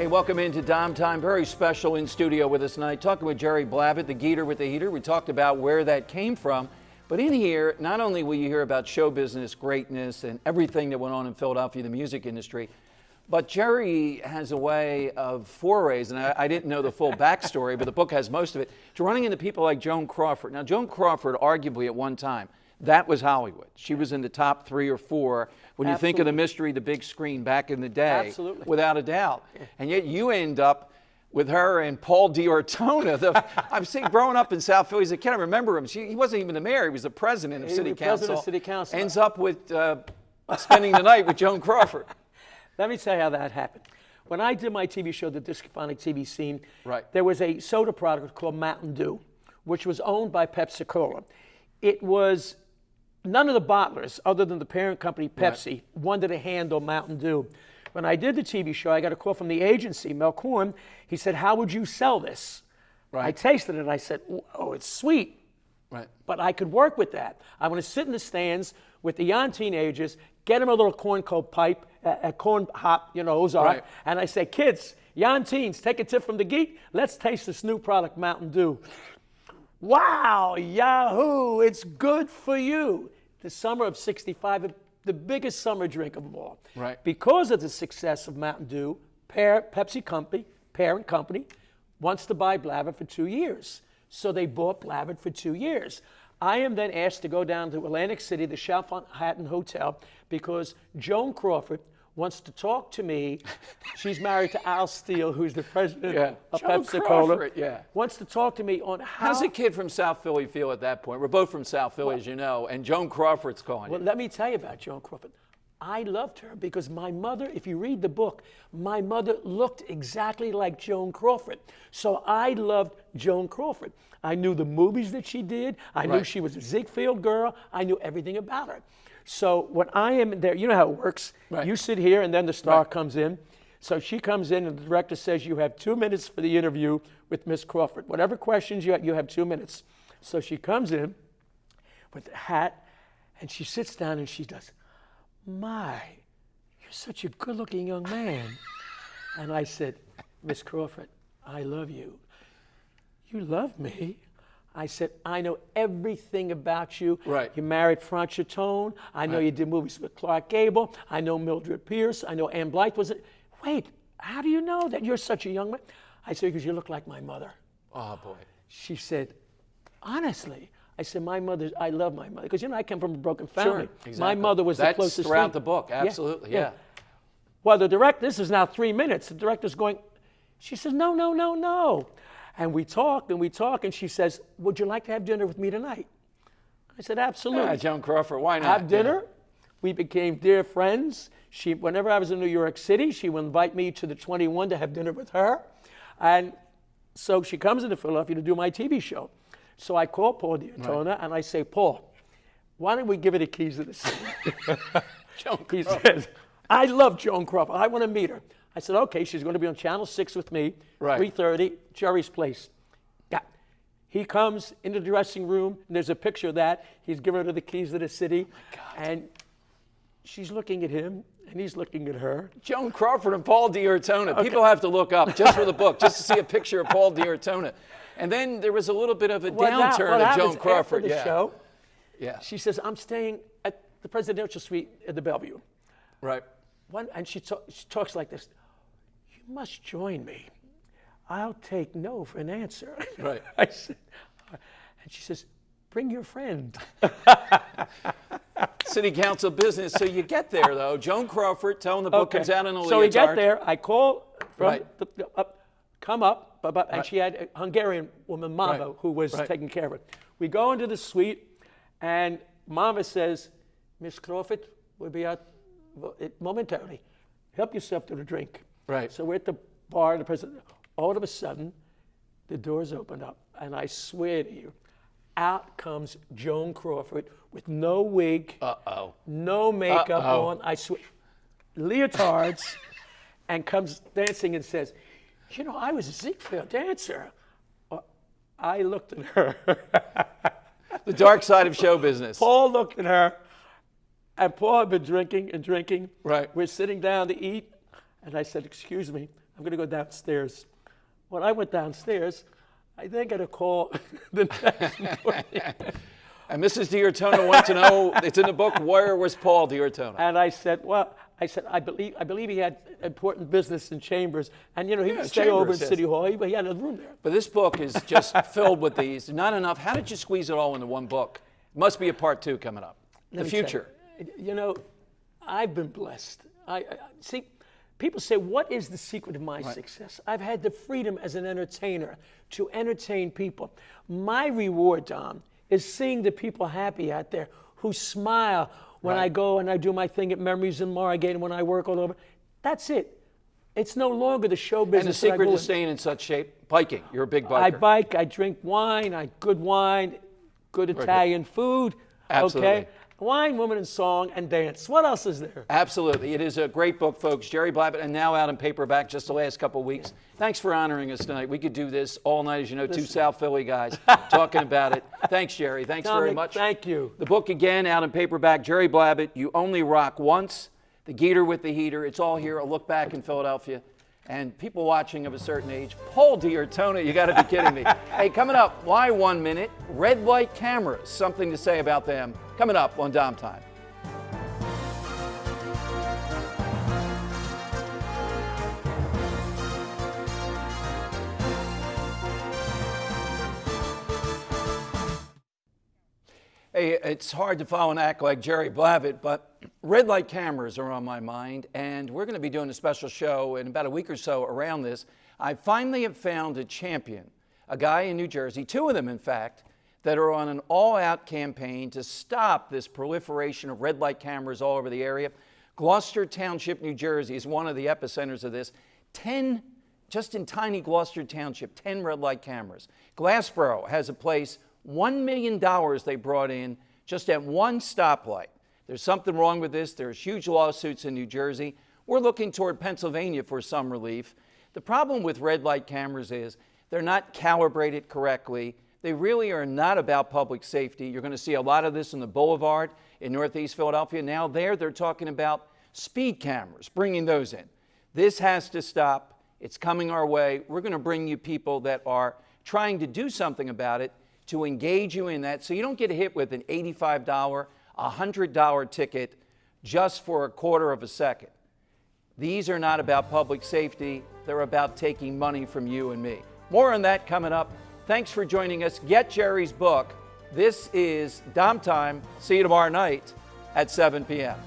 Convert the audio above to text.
Hey, welcome into DomTime. Very special in studio with us tonight. Talking with Jerry Blavat, the Geeter with the Heater. We talked about where that came from. But in here, not only will you hear about show business, greatness, and everything that went on in Philadelphia, the music industry, but Jerry has a way of forays, and I didn't know the full backstory, but the book has most of it, to running into people like Joan Crawford. Now, Joan Crawford, arguably at one time, that was Hollywood. She was in the top 3 or 4 when you think of the mystery, the big screen back in the day. Absolutely. Without a doubt. And yet you end up with her and Paul Giordano. I've seen growing up in South Philly as a kid, I remember him. He wasn't even the mayor, he was the president of City Council. Ends up with spending the night with Joan Crawford. Let me tell you how that happened. When I did my TV show, The Discophonic TV Scene, right, there was a soda product called Mountain Dew, which was owned by Pepsi Cola. It was none of the bottlers, other than the parent company Pepsi, right, wanted to handle Mountain Dew. When I did the TV show, I got a call from the agency, Mel Korn. He said, "How would you sell this?" Right. I tasted it. I said, "Oh, it's sweet." Right. But I could work with that. I want to sit in the stands with the young teenagers, get them a little corn cob pipe, a corn hop, you know, Ozark, right, and I say, "Kids, young teens, take a tip from the geek. Let's taste this new product, Mountain Dew." Wow, Yahoo, it's good for you. The summer of '65, the biggest summer drink of them all. Right. Because of the success of Mountain Dew, Pepsi company, parent company, wants to buy Blavat for 2 years. So they bought Blavat for 2 years. I am then asked to go down to Atlantic City, the Chalfont-Hatton Hotel, because Joan Crawford wants to talk to me. She's married to Al Steele, who's the president of Pepsi Cola. Wants to talk to me on how. How's a kid from South Philly feel at that point? We're both from South Philly, as you know, and Joan Crawford's calling you. Well, let me tell you about Joan Crawford. I loved her because my mother, if you read the book, my mother looked exactly like Joan Crawford. So I loved Joan Crawford. I knew the movies that she did. I knew she was a Ziegfeld girl. I knew everything about her. So when I am there, you know how it works. Right. You sit here and then the star comes in. So she comes in and the director says, "You have 2 minutes for the interview with Miss Crawford. Whatever questions you have 2 minutes." So she comes in with the hat and she sits down and she does, "My, you're such a good-looking young man." And I said, "Miss Crawford, I love you." "You love me?" I said, "I know everything about you. Right. You married Frank Chatone. I know you did movies with Clark Gable. I know Mildred Pierce. I know Ann Blythe was it. Wait, how do you know that you're such a young man?" I said, "Because you look like my mother." Oh, boy. She said, "Honestly?" I said, I love my mother. Because, you know, I come from a broken family. Sure, exactly. My mother was the closest That's throughout thing. the book, absolutely, yeah. Well, the director, this is now 3 minutes. The director's going, she says, "No, no, no, no." And we talk, and she says, "Would you like to have dinner with me tonight?" I said, "Absolutely." Yeah, Joan Crawford, why not? Have dinner. We became dear friends. Whenever I was in New York City, she would invite me to the 21 to have dinner with her. And so she comes into Philadelphia to do my TV show. So I call Paul Giordano and I say, "Paul, why don't we give her the keys to the city?" He says, "I love Joan Crawford. I want to meet her." I said, "Okay, she's going to be on Channel 6 with me, 3:30, Jerry's place." Yeah. He comes into the dressing room, and there's a picture of that. He's giving her the keys to the city. And she's looking at him, and he's looking at her. Joan Crawford and Paul Giordano. People have to look up just for the book, just to see a picture of Paul Giordano. And then there was a little bit of a downturn of Joan Crawford. After the show, yeah. She says, "I'm staying at the presidential suite at the Bellevue." Right. And she talks like this. "You must join me. I'll take no for an answer." Right. I said, and she says, "Bring your friend." City Council business. So you get there, though. Joan Crawford telling the book comes out in a leotard. So we get there. I call from come up, and she had a Hungarian woman, Mava, who was taking care of it. We go into the suite, and Mava says, "Miss Crawford will be out momentarily. Help yourself to the drink." Right. So we're at the bar, the president. All of a sudden, the doors opened up, and I swear to you, out comes Joan Crawford with no wig, no makeup on. I swear, leotards, and comes dancing and says, "You know, I was a Ziegfeld dancer." I looked at her. The dark side of show business. Paul looked at her, and Paul had been drinking and drinking. Right. We're sitting down to eat, and I said, "Excuse me, I'm going to go downstairs. When I went downstairs, I then got a call the next morning. And Mrs. Giordano wants to know, it's in the book, where was Paul Giordano? And I said, I believe he had important business in Chambers. And, he would stay over in City Hall. He had a room there. But this book is just filled with these. Not enough. How did you squeeze it all into one book? Must be a part 2 coming up. The future. I've been blessed. I see, people say, what is the secret of my success? I've had the freedom as an entertainer to entertain people. My reward, Dom, is seeing the people happy out there who smile when I go and I do my thing at Memories in Margate and when I work all over. That's it. It's no longer the show business. And the secret to staying in such shape? Biking. You're a big biker. I bike, I drink wine, good Italian food. Absolutely. Okay? Wine, woman, and song, and dance. What else is there? Absolutely. It is a great book, folks. Jerry Blabbett, and now out in paperback just the last couple of weeks. Thanks for honoring us tonight. We could do this all night, as you know, 2 South Philly guys talking about it. Thanks, Jerry. Thanks very much. Thank you. The book, again, out in paperback. Jerry Blabbett, You Only Rock Once, The Geeter with the Heater. It's all here. A look back in Philadelphia. And people watching of a certain age, Paul Giordano, you got to be kidding me. Hey, coming up, why 1 minute? Red light cameras, something to say about them. Coming up on DomTime. Hey, it's hard to follow and act like Jerry Blabbett, but red light cameras are on my mind, and we're going to be doing a special show in about a week or so around this. I finally have found a champion, a guy in New Jersey, 2 of them, in fact, that are on an all-out campaign to stop this proliferation of red light cameras all over the area. Gloucester Township, New Jersey is one of the epicenters of this. 10, just in tiny Gloucester Township, 10 red light cameras. Glassboro has a place, $1 million they brought in just at one stoplight. There's something wrong with this. There's huge lawsuits in New Jersey. We're looking toward Pennsylvania for some relief. The problem with red light cameras is they're not calibrated correctly. They really are not about public safety. You're going to see a lot of this in the Boulevard in Northeast Philadelphia. Now they're talking about speed cameras, bringing those in. This has to stop. It's coming our way. We're going to bring you people that are trying to do something about it, to engage you in that so you don't get hit with an $85, $100 ticket just for a quarter of a second. These are not about public safety. They're about taking money from you and me. More on that coming up. Thanks for joining us. Get Jerry's book. This is DomTime. See you tomorrow night at 7 p.m.